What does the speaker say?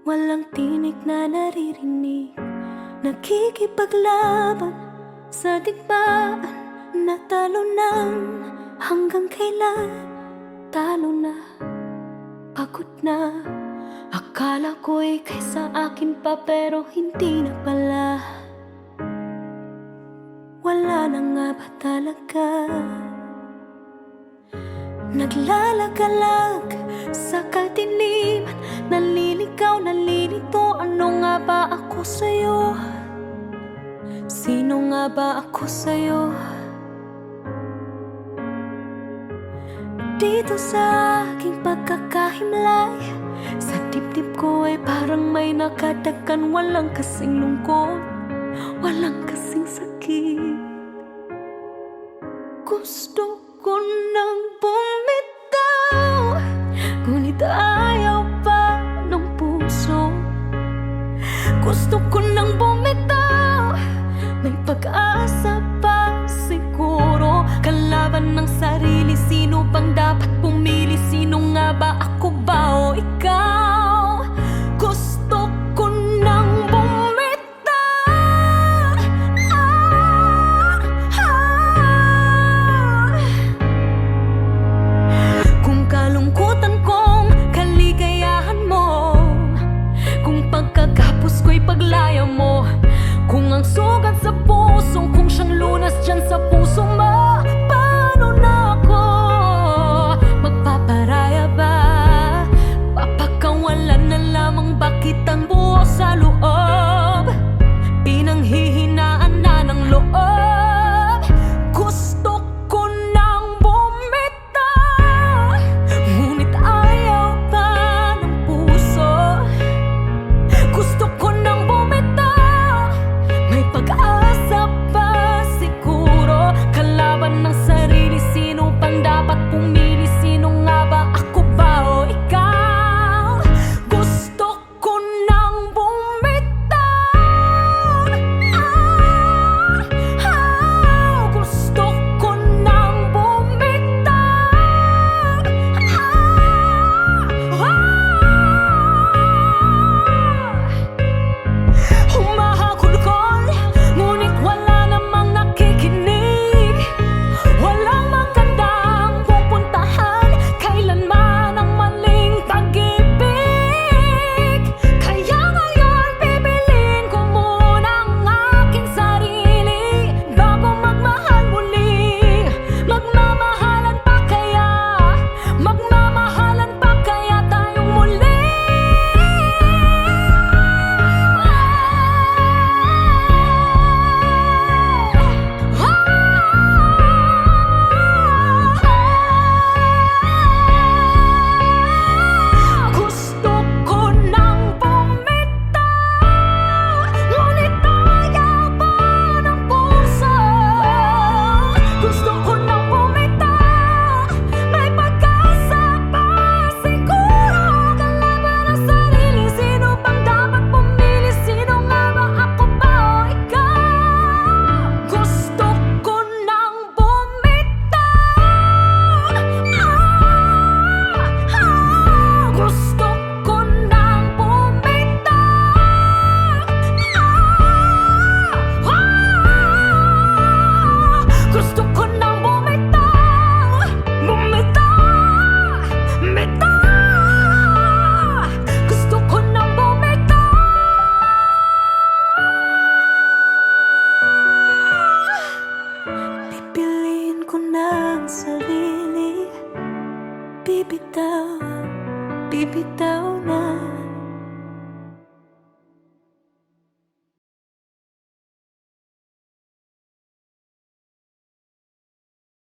Walang tinig na naririnig, nakikipaglaban sa digmaan. Natalunan, hanggang kailan? Talo na, pagod na. Akala ko ika'y sa akin pa, pero hindi na pala. Wala na nga ba talaga? Naglalagalag sa kadiliman, naliligaw, nalilito. Ano nga ba ako sa'yo? Sino nga ba ako sa'yo? Dito sa aking pagkakahimlay, sa dibdib ko ay parang may nakadagan. Walang kasing lungkot, walang